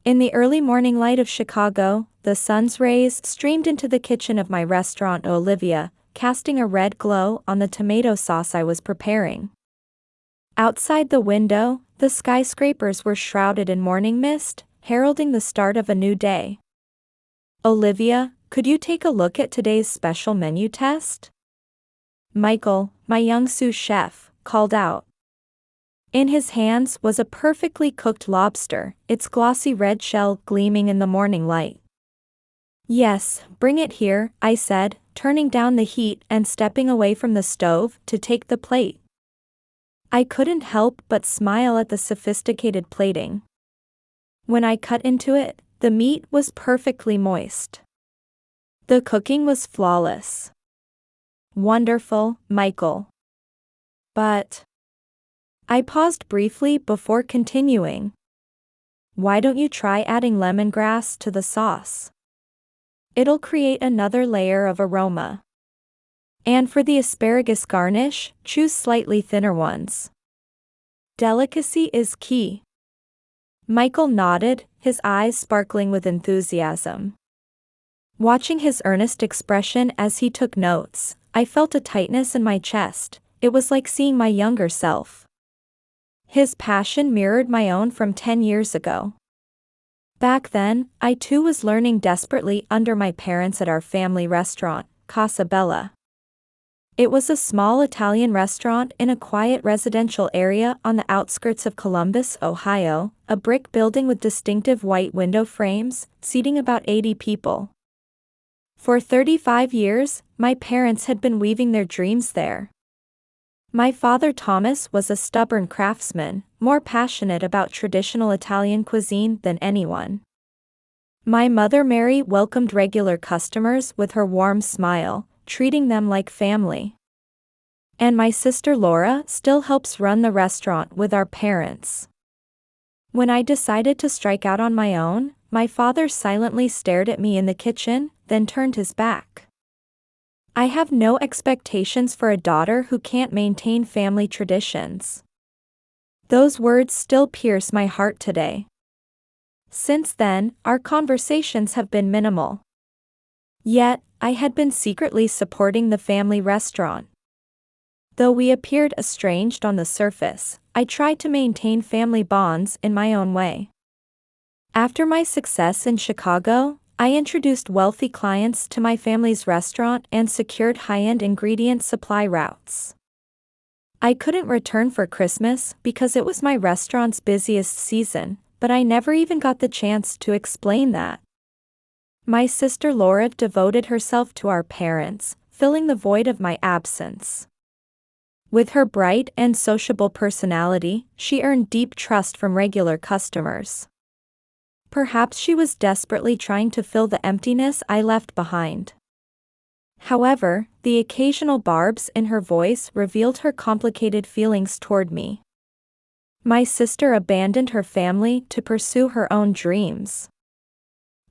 In the early morning light of Chicago, the sun's rays streamed into the kitchen of my restaurant Olivia, casting a red glow on the tomato sauce I was preparing. Outside the window, the skyscrapers were shrouded in morning mist, heralding the start of a new day. "Olivia, could you take a look at today's special menu test?" Michael, my young sous chef, called out. In his hands was a perfectly cooked lobster, its glossy red shell gleaming in the morning light. "Yes, bring it here," I said, turning down the heat and stepping away from the stove to take the plate. I couldn't help but smile at the sophisticated plating. When I cut into it, the meat was perfectly moist. The cooking was flawless. "Wonderful, Michael. But..." I paused briefly before continuing. "Why don't you try adding lemongrass to the sauce? It'll create another layer of aroma. And for the asparagus garnish, choose slightly thinner ones. Delicacy is key." Michael nodded, his eyes sparkling with enthusiasm. Watching his earnest expression as he took notes, I felt a tightness in my chest. It was like seeing my younger self. His passion mirrored my own from 10 years ago. Back then, I too was learning desperately under my parents at our family restaurant, Casabella. It was a small Italian restaurant in a quiet residential area on the outskirts of Columbus, Ohio, a brick building with distinctive white window frames, seating about 80 people. For 35 years, my parents had been weaving their dreams there. My father Thomas was a stubborn craftsman, more passionate about traditional Italian cuisine than anyone. My mother Mary welcomed regular customers with her warm smile, treating them like family. And my sister Laura still helps run the restaurant with our parents. When I decided to strike out on my own, my father silently stared at me in the kitchen, then turned his back. "I have no expectations for a daughter who can't maintain family traditions." Those words still pierce my heart today. Since then, our conversations have been minimal. Yet, I had been secretly supporting the family restaurant. Though we appeared estranged on the surface, I tried to maintain family bonds in my own way. After my success in Chicago, I introduced wealthy clients to my family's restaurant and secured high-end ingredient supply routes. I couldn't return for Christmas because it was my restaurant's busiest season, but I never even got the chance to explain that. My sister Laura devoted herself to our parents, filling the void of my absence. With her bright and sociable personality, she earned deep trust from regular customers. Perhaps she was desperately trying to fill the emptiness I left behind. However, the occasional barbs in her voice revealed her complicated feelings toward me. My sister abandoned her family to pursue her own dreams.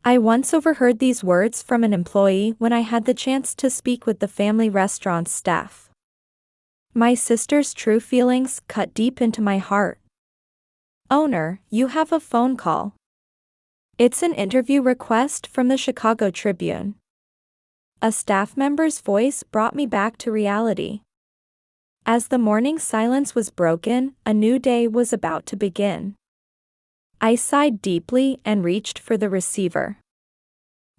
I once overheard these words from an employee when I had the chance to speak with the family restaurant's staff. My sister's true feelings cut deep into my heart. "Owner, you have a phone call." "It's an interview request from the Chicago Tribune." A staff member's voice brought me back to reality. As the morning silence was broken, a new day was about to begin. I sighed deeply and reached for the receiver.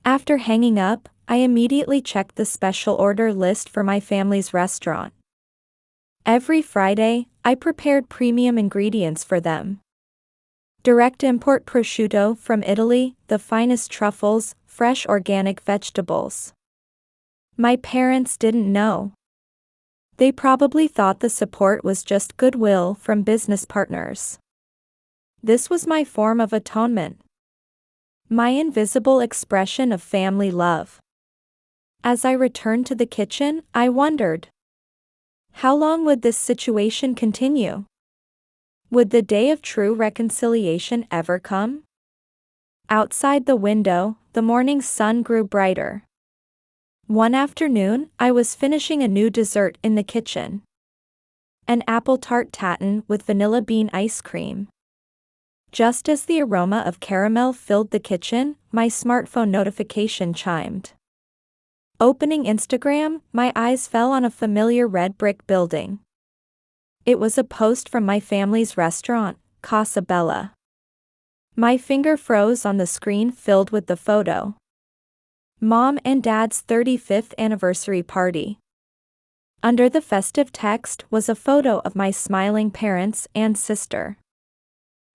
After hanging up, I immediately checked the special order list for my family's restaurant. Every Friday, I prepared premium ingredients for them. Direct import prosciutto from Italy, the finest truffles, fresh organic vegetables. My parents didn't know. They probably thought the support was just goodwill from business partners. This was my form of atonement. My invisible expression of family love. As I returned to the kitchen, I wondered, how long would this situation continue? Would the day of true reconciliation ever come? Outside the window, the morning sun grew brighter. One afternoon, I was finishing a new dessert in the kitchen. An apple tart tatin with vanilla bean ice cream. Just as the aroma of caramel filled the kitchen, my smartphone notification chimed. Opening Instagram, my eyes fell on a familiar red brick building. It was a post from my family's restaurant, Casabella. My finger froze on the screen filled with the photo. Mom and Dad's 35th anniversary party. Under the festive text was a photo of my smiling parents and sister.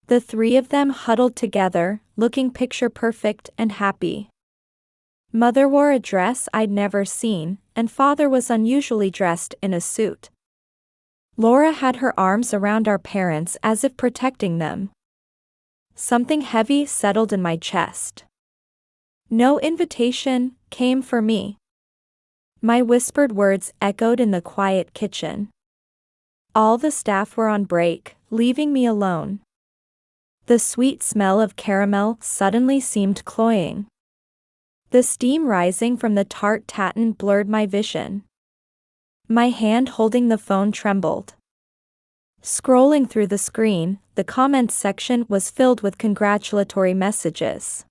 The three of them huddled together, looking picture-perfect and happy. Mother wore a dress I'd never seen, and Father was unusually dressed in a suit. Laura had her arms around our parents as if protecting them. Something heavy settled in my chest. No invitation came for me. My whispered words echoed in the quiet kitchen. All the staff were on break, leaving me alone. The sweet smell of caramel suddenly seemed cloying. The steam rising from the tart tatin blurred my vision. My hand holding the phone trembled. Scrolling through the screen, the comments section was filled with congratulatory messages.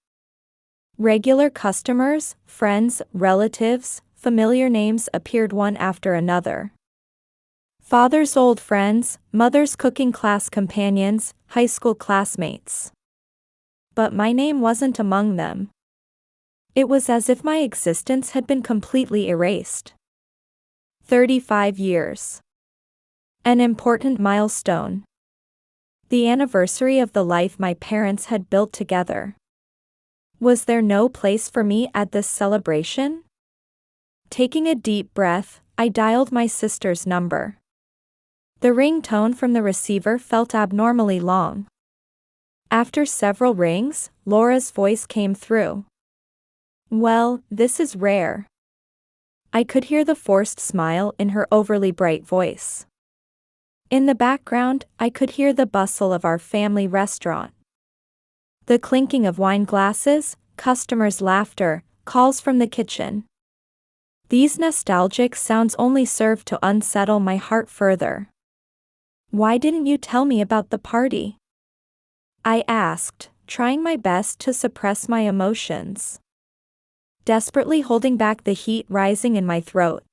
Regular customers, friends, relatives, familiar names appeared one after another. Father's old friends, mother's cooking class companions, high school classmates. But my name wasn't among them. It was as if my existence had been completely erased. 35 years. An important milestone. The anniversary of the life my parents had built together. Was there no place for me at this celebration? Taking a deep breath, I dialed my sister's number. The ringtone from the receiver felt abnormally long. After several rings, Laura's voice came through. "Well, this is rare." I could hear the forced smile in her overly bright voice. In the background, I could hear the bustle of our family restaurant. The clinking of wine glasses, customers' laughter, calls from the kitchen. These nostalgic sounds only served to unsettle my heart further. "Why didn't you tell me about the party?" I asked, trying my best to suppress my emotions. Desperately holding back the heat rising in my throat.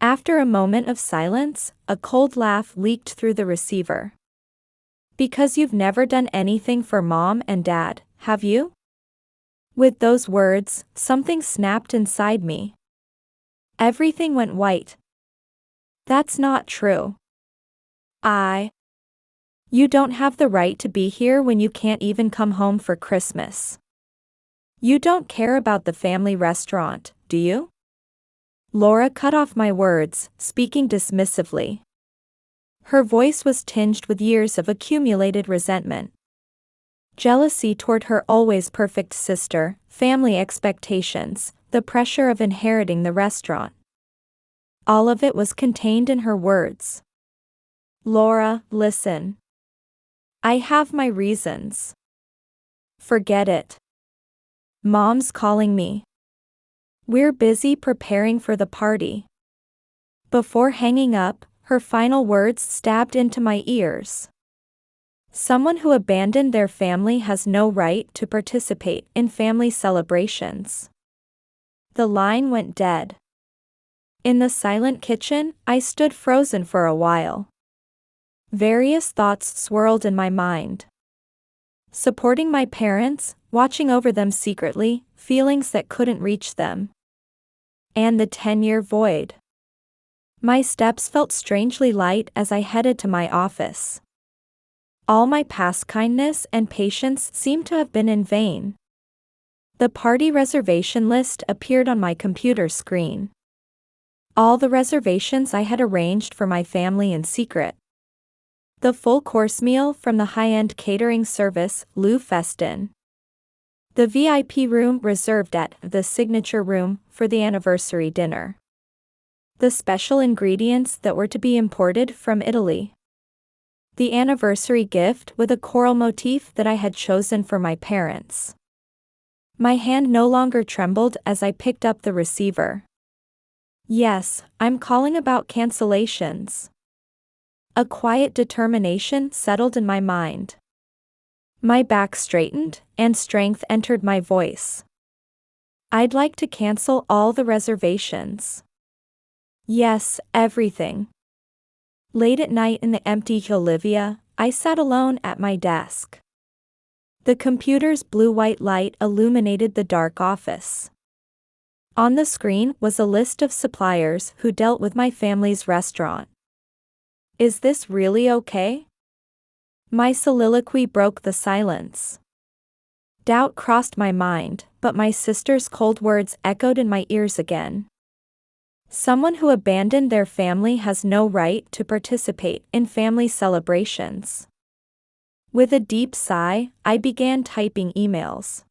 After a moment of silence, a cold laugh leaked through the receiver. "Because you've never done anything for Mom and Dad, have you?" With those words, something snapped inside me. Everything went white. "That's not true." You don't have the right to be here when you can't even come home for Christmas. You don't care about the family restaurant, do you?" Laura cut off my words, speaking dismissively. Her voice was tinged with years of accumulated resentment. Jealousy toward her always perfect sister, family expectations, the pressure of inheriting the restaurant. All of it was contained in her words. "Laura, listen. I have my reasons." "Forget it. Mom's calling me. We're busy preparing for the party." Before hanging up, her final words stabbed into my ears. "Someone who abandoned their family has no right to participate in family celebrations." The line went dead. In the silent kitchen, I stood frozen for a while. Various thoughts swirled in my mind. Supporting my parents, watching over them secretly, feelings that couldn't reach them. And the 10-year void. My steps felt strangely light as I headed to my office. All my past kindness and patience seemed to have been in vain. The party reservation list appeared on my computer screen. All the reservations I had arranged for my family in secret. The full-course meal from the high-end catering service, Lou Festin. The VIP room reserved at the signature room for the anniversary dinner. The special ingredients that were to be imported from Italy. The anniversary gift with a coral motif that I had chosen for my parents. My hand no longer trembled as I picked up the receiver. "Yes, I'm calling about cancellations." A quiet determination settled in my mind. My back straightened, and strength entered my voice. I'd like to cancel all the reservations. Yes, everything. Late at night in the empty Olivia, I sat alone at my desk. The computer's blue-white light illuminated the dark office. On the screen was a list of suppliers who dealt with my family's restaurant. Is this really okay? My soliloquy broke the silence. Doubt crossed my mind, but my sister's cold words echoed in my ears again. Someone who abandoned their family has no right to participate in family celebrations. With a deep sigh, I began typing emails.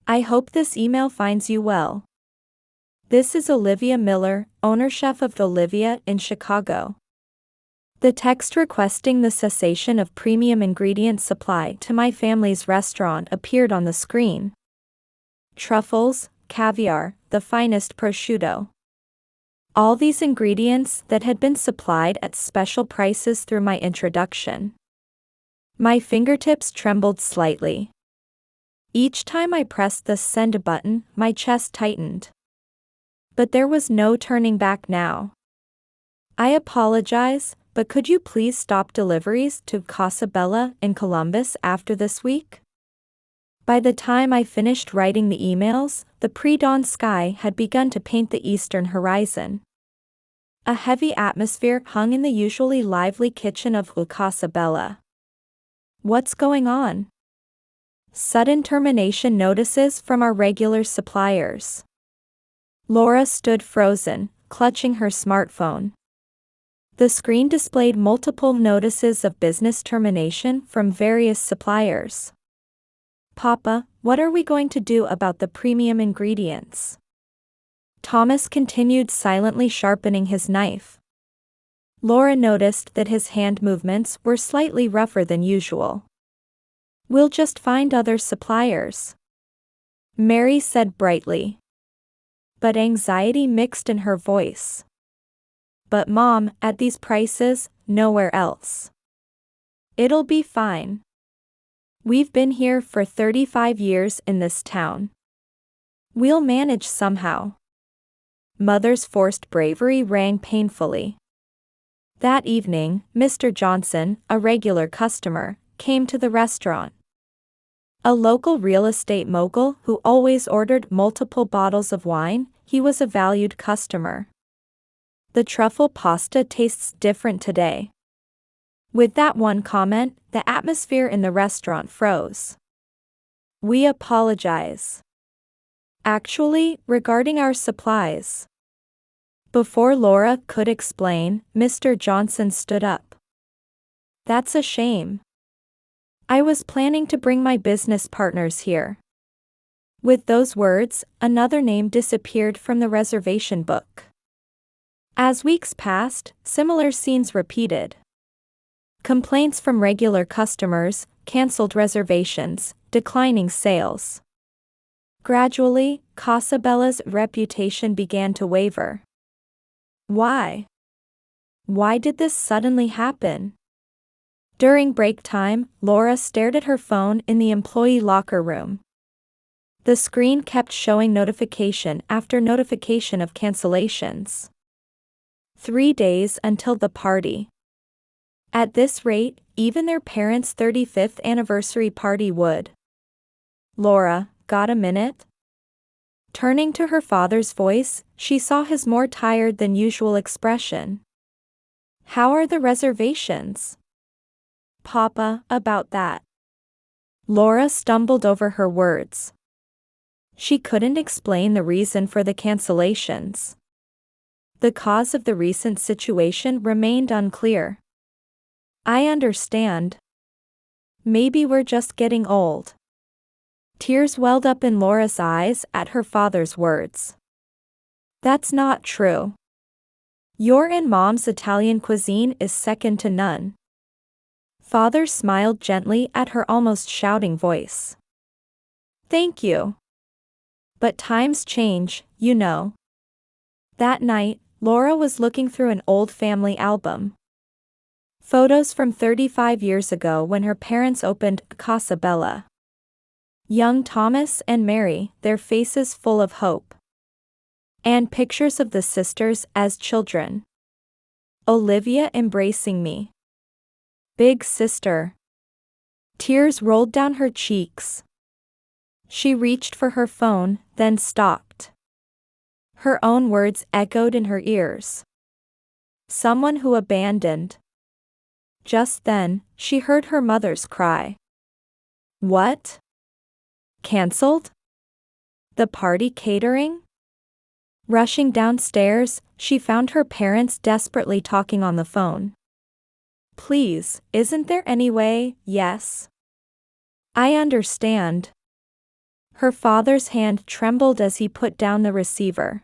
I hope this email finds you well. This is Olivia Miller, owner-chef of Olivia in Chicago. The text requesting the cessation of premium ingredient supply to my family's restaurant appeared on the screen. Truffles, caviar, the finest prosciutto. All these ingredients that had been supplied at special prices through my introduction. My fingertips trembled slightly. Each time I pressed the send button, my chest tightened. But there was no turning back now. I apologize, but could you please stop deliveries to Casabella in Columbus after this week? By the time I finished writing the emails, the pre-dawn sky had begun to paint the eastern horizon. A heavy atmosphere hung in the usually lively kitchen of Casabella. What's going on? Sudden termination notices from our regular suppliers. Laura stood frozen, clutching her smartphone. The screen displayed multiple notices of business termination from various suppliers. Papa, what are we going to do about the premium ingredients? Thomas continued silently sharpening his knife. Laura noticed that his hand movements were slightly rougher than usual. We'll just find other suppliers, Mary said brightly. But anxiety mixed in her voice. But Mom, at these prices, nowhere else. It'll be fine. We've been here for 35 years in this town. We'll manage somehow. Mother's forced bravery rang painfully. That evening, Mr. Johnson, a regular customer, came to the restaurant. A local real estate mogul who always ordered multiple bottles of wine, he was a valued customer. The truffle pasta tastes different today. With that one comment, the atmosphere in the restaurant froze. We apologize. Actually, regarding our supplies. Before Laura could explain, Mr. Johnson stood up. That's a shame. I was planning to bring my business partners here. With those words, another name disappeared from the reservation book. As weeks passed, similar scenes repeated. Complaints from regular customers, canceled reservations, declining sales. Gradually, Casabella's reputation began to waver. Why? Why did this suddenly happen? During break time, Laura stared at her phone in the employee locker room. The screen kept showing notification after notification of cancellations. 3 days until the party. At this rate, even their parents' 35th anniversary party would. Laura, got a minute? Turning to her father's voice, she saw his more tired than usual expression. How are the reservations? Papa, about that. Laura stumbled over her words. She couldn't explain the reason for the cancellations. The cause of the recent situation remained unclear. I understand. Maybe we're just getting old. Tears welled up in Laura's eyes at her father's words. That's not true. Your and Mom's Italian cuisine is second to none. Father smiled gently at her almost shouting voice. Thank you. But times change, you know. That night, Laura was looking through an old family album. Photos from 35 years ago when her parents opened Casabella. Young Thomas and Mary, their faces full of hope. And pictures of the sisters as children. Olivia embracing me. Big sister. Tears rolled down her cheeks. She reached for her phone, then stopped. Her own words echoed in her ears. Someone who abandoned. Just then, she heard her mother's cry. What? Cancelled? The party catering? Rushing downstairs, she found her parents desperately talking on the phone. Please, isn't there any way? Yes. I understand. Her father's hand trembled as he put down the receiver.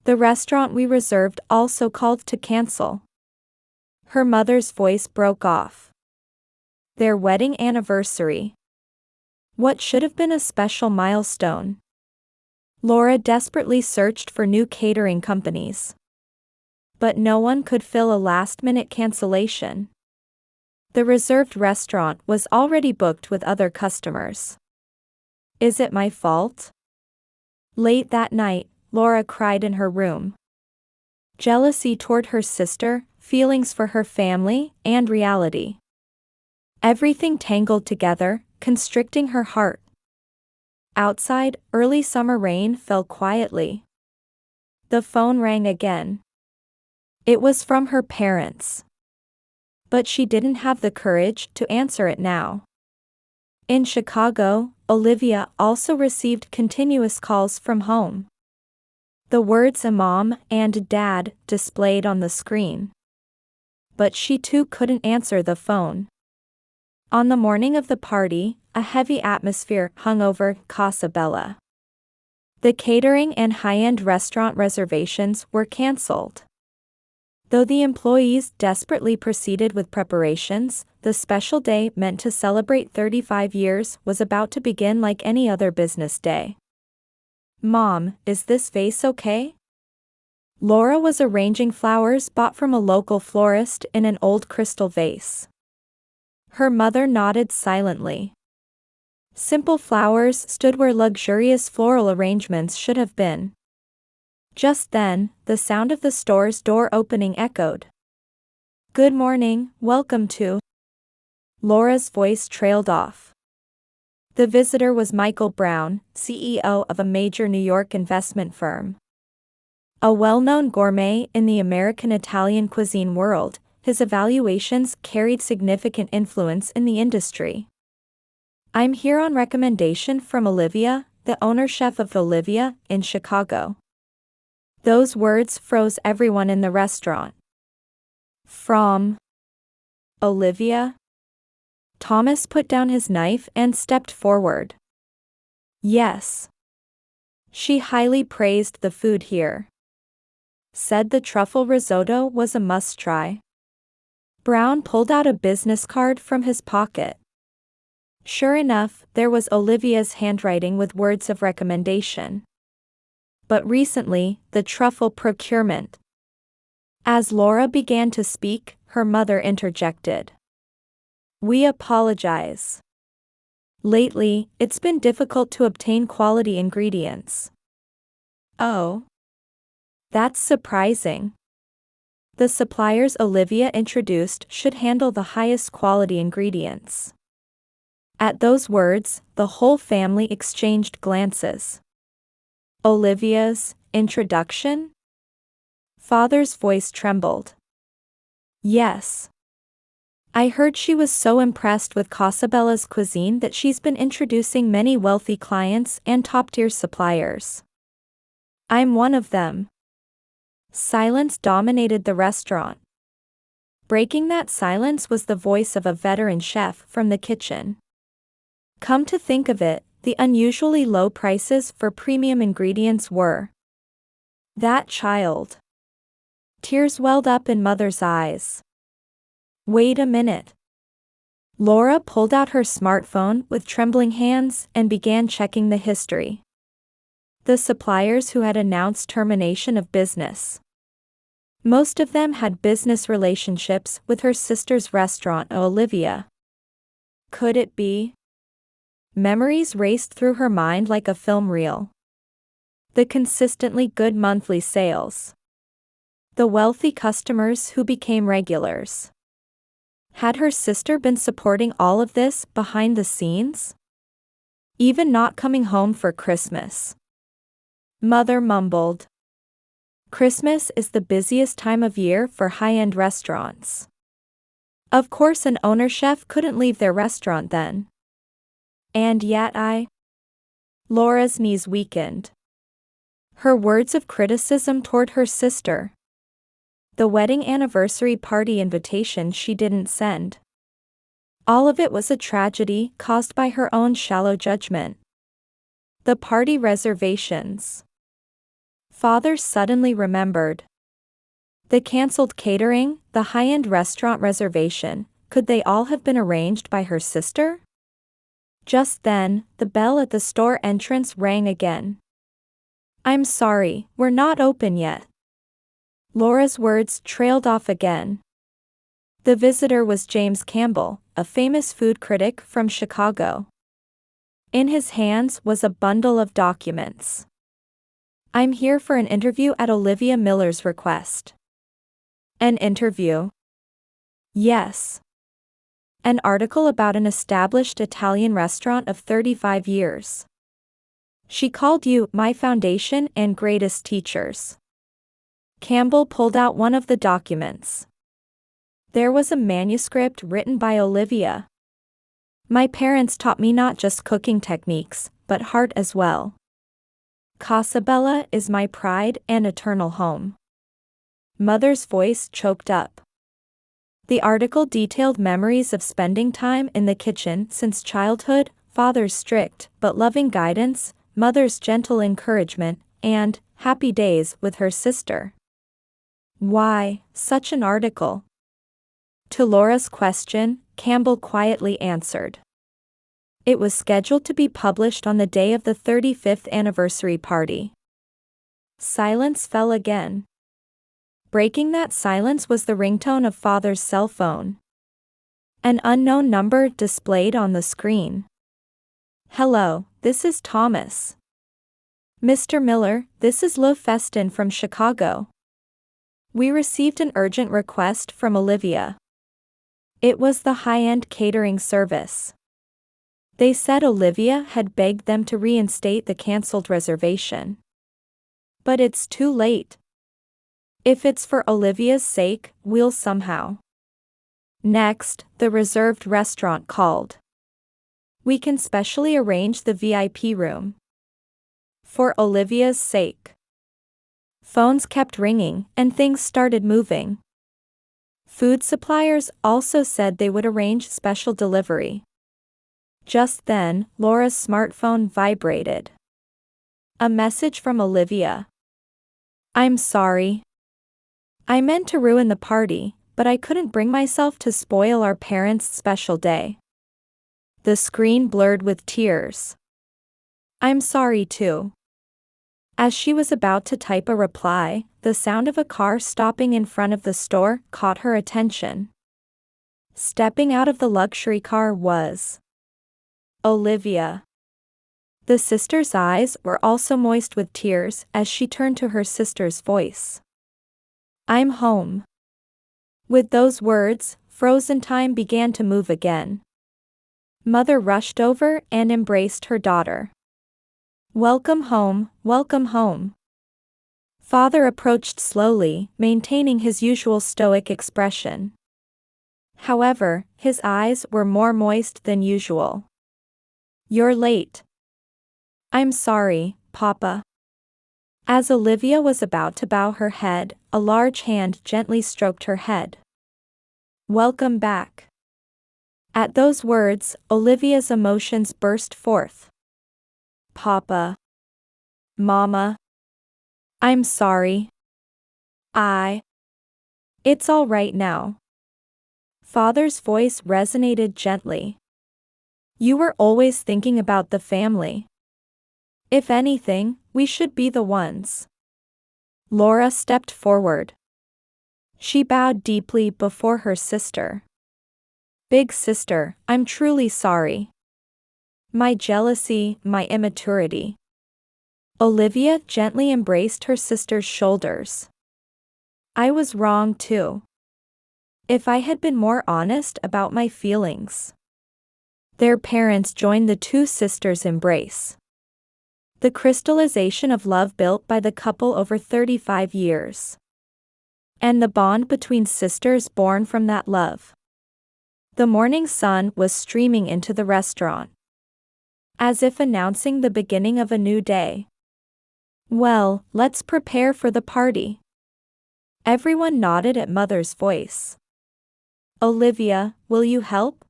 The restaurant we reserved also called to cancel. Her mother's voice broke off. Their wedding anniversary. What should have been a special milestone. Laura desperately searched for new catering companies. But no one could fill a last-minute cancellation. The reserved restaurant was already booked with other customers. Is it my fault? Late that night, Laura cried in her room. Jealousy toward her sister, feelings for her family, and reality. Everything tangled together, constricting her heart. Outside, early summer rain fell quietly. The phone rang again. It was from her parents. But she didn't have the courage to answer it now. In Chicago, Olivia also received continuous calls from home. The words Mom and Dad displayed on the screen. But she too couldn't answer the phone. On the morning of the party, a heavy atmosphere hung over Casabella. The catering and high-end restaurant reservations were cancelled. Though the employees desperately proceeded with preparations, the special day meant to celebrate 35 years was about to begin like any other business day. Mom, is this vase okay? Laura was arranging flowers bought from a local florist in an old crystal vase. Her mother nodded silently. Simple flowers stood where luxurious floral arrangements should have been. Just then, the sound of the store's door opening echoed. Good morning, welcome to. Laura's voice trailed off. The visitor was Michael Brown, CEO of a major New York investment firm. A well-known gourmet in the American Italian cuisine world, his evaluations carried significant influence in the industry. I'm here on recommendation from Olivia, the owner-chef of Olivia, in Chicago. Those words froze everyone in the restaurant. From Olivia? Thomas put down his knife and stepped forward. Yes. She highly praised the food here. Said the truffle risotto was a must-try. Brown pulled out a business card from his pocket. Sure enough, there was Olivia's handwriting with words of recommendation. But recently, the truffle procurement. As Laura began to speak, her mother interjected. We apologize. Lately, it's been difficult to obtain quality ingredients. Oh. That's surprising. The suppliers Olivia introduced should handle the highest quality ingredients. At those words, the whole family exchanged glances. Olivia's introduction? Father's voice trembled. Yes. I heard she was so impressed with Casabella's cuisine that she's been introducing many wealthy clients and top-tier suppliers. I'm one of them. Silence dominated the restaurant. Breaking that silence was the voice of a veteran chef from the kitchen. Come to think of it, the unusually low prices for premium ingredients were that child. Tears welled up in Mother's eyes. Wait a minute. Laura pulled out her smartphone with trembling hands and began checking the history. The suppliers who had announced termination of business. Most of them had business relationships with her sister's restaurant, Olivia. Could it be? Memories raced through her mind like a film reel. The consistently good monthly sales. The wealthy customers who became regulars. Had her sister been supporting all of this behind the scenes? Even not coming home for Christmas. Mother mumbled. Christmas is the busiest time of year for high-end restaurants. Of course an owner chef couldn't leave their restaurant then. And yet Laura's knees weakened. Her words of criticism toward her sister. The wedding anniversary party invitation she didn't send. All of it was a tragedy caused by her own shallow judgment. The party reservations. Father suddenly remembered. The cancelled catering, the high-end restaurant reservation, could they all have been arranged by her sister? Just then, the bell at the store entrance rang again. I'm sorry, we're not open yet. Laura's words trailed off again. The visitor was James Campbell, a famous food critic from Chicago. In his hands was a bundle of documents. I'm here for an interview at Olivia Miller's request. An interview? Yes. An article about an established Italian restaurant of 35 years. She called you my foundation and greatest teachers. Campbell pulled out one of the documents. There was a manuscript written by Olivia. My parents taught me not just cooking techniques, but heart as well. Casabella is my pride and eternal home. Mother's voice choked up. The article detailed memories of spending time in the kitchen since childhood, father's strict but loving guidance, mother's gentle encouragement, and happy days with her sister. Why such an article? To Laura's question, Campbell quietly answered. It was scheduled to be published on the day of the 35th anniversary party. Silence fell again. Breaking that silence was the ringtone of Father's cell phone. An unknown number displayed on the screen. Hello, this is Thomas. Mr. Miller, this is Lo Festin from Chicago. We received an urgent request from Olivia. It was the high-end catering service. They said Olivia had begged them to reinstate the cancelled reservation. But it's too late. If it's for Olivia's sake, we'll somehow. Next, the reserved restaurant called. We can specially arrange the VIP room. For Olivia's sake. Phones kept ringing, and things started moving. Food suppliers also said they would arrange special delivery. Just then, Laura's smartphone vibrated. A message from Olivia. I'm sorry. I meant to ruin the party, but I couldn't bring myself to spoil our parents' special day. The screen blurred with tears. I'm sorry too. As she was about to type a reply, the sound of a car stopping in front of the store caught her attention. Stepping out of the luxury car was Olivia. The sister's eyes were also moist with tears as she turned to her sister's voice. I'm home. With those words, frozen time began to move again. Mother rushed over and embraced her daughter. Welcome home, welcome home. Father approached slowly, maintaining his usual stoic expression. However, his eyes were more moist than usual. You're late. I'm sorry, Papa. As Olivia was about to bow her head, a large hand gently stroked her head. Welcome back. At those words, Olivia's emotions burst forth. Papa. Mama. I'm sorry. It's all right now. Father's voice resonated gently. You were always thinking about the family. If anything, we should be the ones. Laura stepped forward. She bowed deeply before her sister. Big sister, I'm truly sorry. My jealousy, my immaturity. Olivia gently embraced her sister's shoulders. I was wrong too. If I had been more honest about my feelings. Their parents joined the two sisters' embrace. The crystallization of love built by the couple over 35 years. And the bond between sisters born from that love. The morning sun was streaming into the restaurant, as if announcing the beginning of a new day. Well, let's prepare for the party. Everyone nodded at Mother's voice. Olivia, will you help?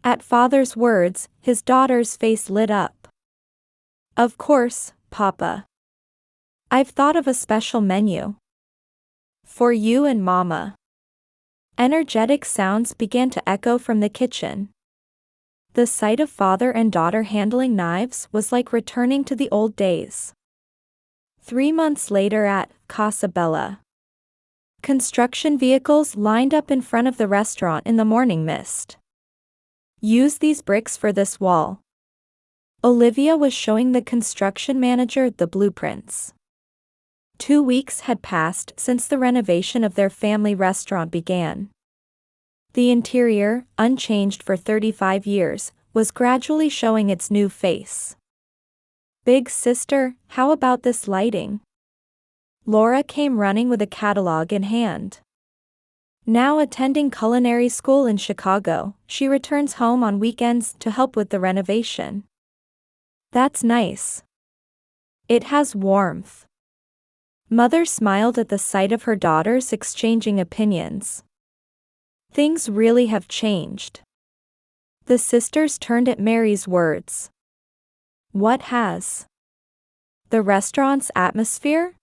At Father's words, his daughter's face lit up. Of course, Papa. I've thought of a special menu. For you and Mama. Energetic sounds began to echo from the kitchen. The sight of father and daughter handling knives was like returning to the old days. 3 months later at Casabella. Construction vehicles lined up in front of the restaurant in the morning mist. Use these bricks for this wall. Olivia was showing the construction manager the blueprints. 2 weeks had passed since the renovation of their family restaurant began. The interior, unchanged for 35 years, was gradually showing its new face. Big sister, how about this lighting? Laura came running with a catalog in hand. Now attending culinary school in Chicago, she returns home on weekends to help with the renovation. That's nice. It has warmth. Mother smiled at the sight of her daughters exchanging opinions. Things really have changed. The sisters turned at Mary's words. What has? The restaurant's atmosphere?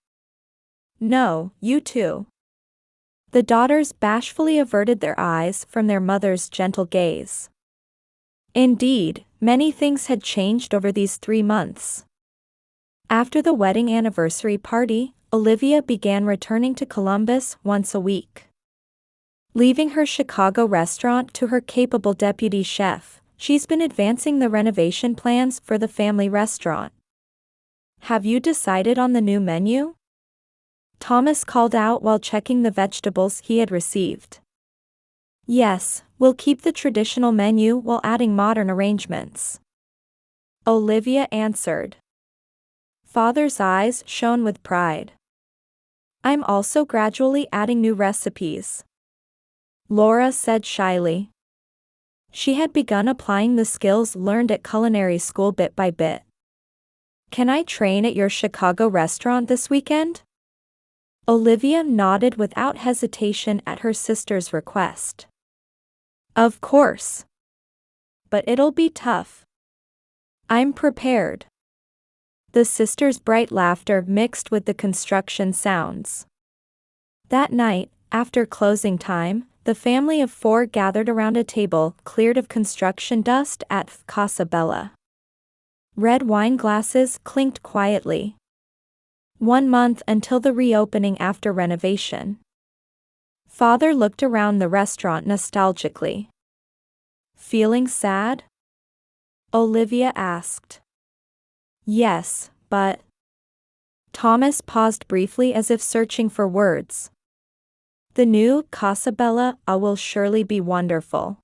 No, you too. The daughters bashfully averted their eyes from their mother's gentle gaze. Indeed, many things had changed over these 3 months. After the wedding anniversary party, Olivia began returning to Columbus once a week. Leaving her Chicago restaurant to her capable deputy chef, she's been advancing the renovation plans for the family restaurant. Have you decided on the new menu? Thomas called out while checking the vegetables he had received. Yes, we'll keep the traditional menu while adding modern arrangements. Olivia answered. Father's eyes shone with pride. I'm also gradually adding new recipes. Laura said shyly. She had begun applying the skills learned at culinary school bit by bit. Can I train at your Chicago restaurant this weekend? Olivia nodded without hesitation at her sister's request. Of course. But it'll be tough. I'm prepared. The sisters' bright laughter mixed with the construction sounds. That night, after closing time, the family of 4 gathered around a table cleared of construction dust at Casabella. Red wine glasses clinked quietly. 1 month until the reopening after renovation. Father looked around the restaurant nostalgically. Feeling sad? Olivia asked. Yes, but... Thomas paused briefly as if searching for words. The new Casabella will surely be wonderful.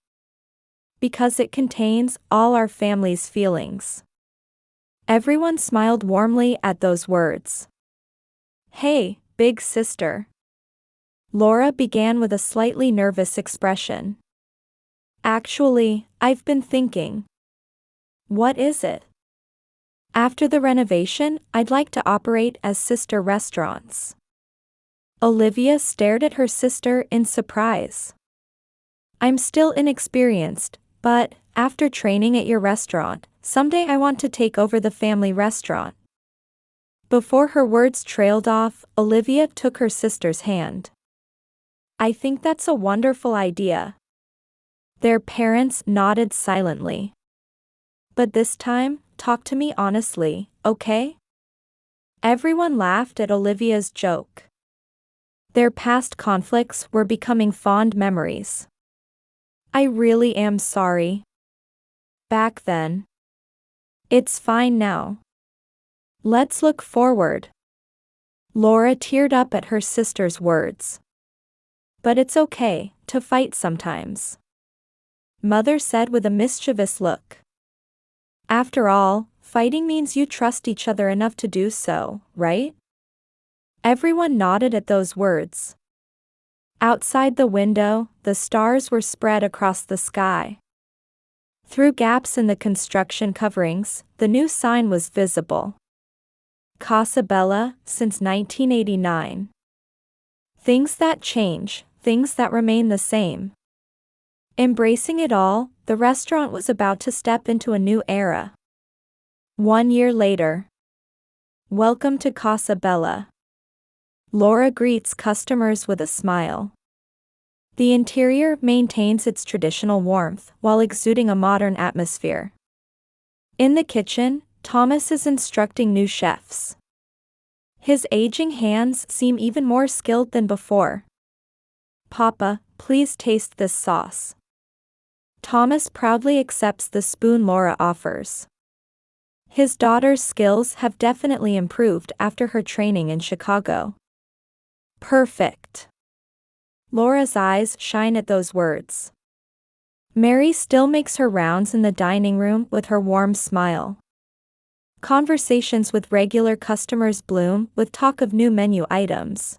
Because it contains all our family's feelings. Everyone smiled warmly at those words. Hey, big sister. Laura began with a slightly nervous expression. Actually, I've been thinking. What is it? After the renovation, I'd like to operate as sister restaurants. Olivia stared at her sister in surprise. I'm still inexperienced, but, after training at your restaurant, someday I want to take over the family restaurant. Before her words trailed off, Olivia took her sister's hand. I think that's a wonderful idea. Their parents nodded silently. But this time, talk to me honestly, okay? Everyone laughed at Olivia's joke. Their past conflicts were becoming fond memories. I really am sorry. Back then. It's fine now. Let's look forward. Laura teared up at her sister's words. But it's okay to fight sometimes, Mother said with a mischievous look. After all, fighting means you trust each other enough to do so, right? Everyone nodded at those words. Outside the window, the stars were spread across the sky. Through gaps in the construction coverings, the new sign was visible. Casabella, since 1989. Things that change, things that remain the same. Embracing it all, the restaurant was about to step into a new era. 1 year later. Welcome to Casabella. Laura greets customers with a smile. The interior maintains its traditional warmth while exuding a modern atmosphere. In the kitchen, Thomas is instructing new chefs. His aging hands seem even more skilled than before. Papa, please taste this sauce. Thomas proudly accepts the spoon Laura offers. His daughter's skills have definitely improved after her training in Chicago. Perfect. Laura's eyes shine at those words. Mary still makes her rounds in the dining room with her warm smile. Conversations with regular customers bloom with talk of new menu items.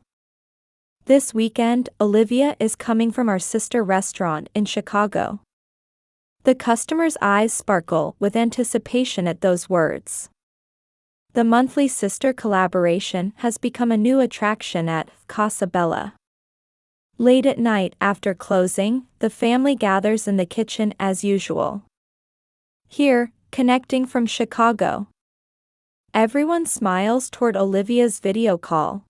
This weekend, Olivia is coming from our sister restaurant in Chicago. The customer's eyes sparkle with anticipation at those words. The monthly sister collaboration has become a new attraction at Casabella. Late at night after closing, the family gathers in the kitchen as usual. Here, connecting from Chicago. Everyone smiles toward Olivia's video call.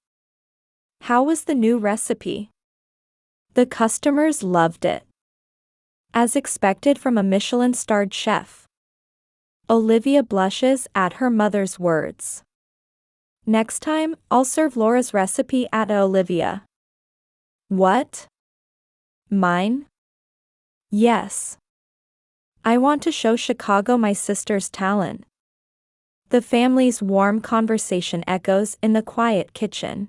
How was the new recipe? The customers loved it. As expected from a Michelin-starred chef. Olivia blushes at her mother's words. Next time, I'll serve Laura's recipe at Olivia. What? Mine? Yes. I want to show Chicago my sister's talent. The family's warm conversation echoes in the quiet kitchen.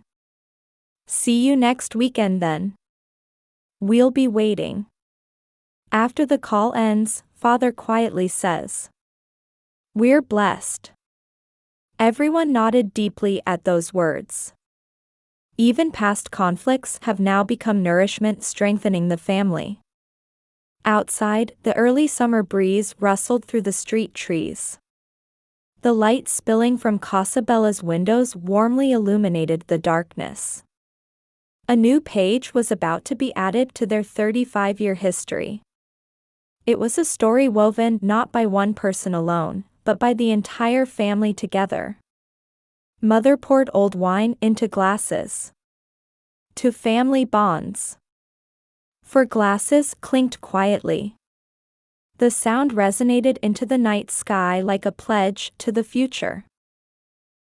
See you next weekend then. We'll be waiting. After the call ends, Father quietly says. We're blessed. Everyone nodded deeply at those words. Even past conflicts have now become nourishment strengthening the family. Outside, the early summer breeze rustled through the street trees. The light spilling from Casabella's windows warmly illuminated the darkness. A new page was about to be added to their 35-year history. It was a story woven not by one person alone, but by the entire family together. Mother poured old wine into glasses. To family bonds. For glasses clinked quietly. The sound resonated into the night sky like a pledge to the future.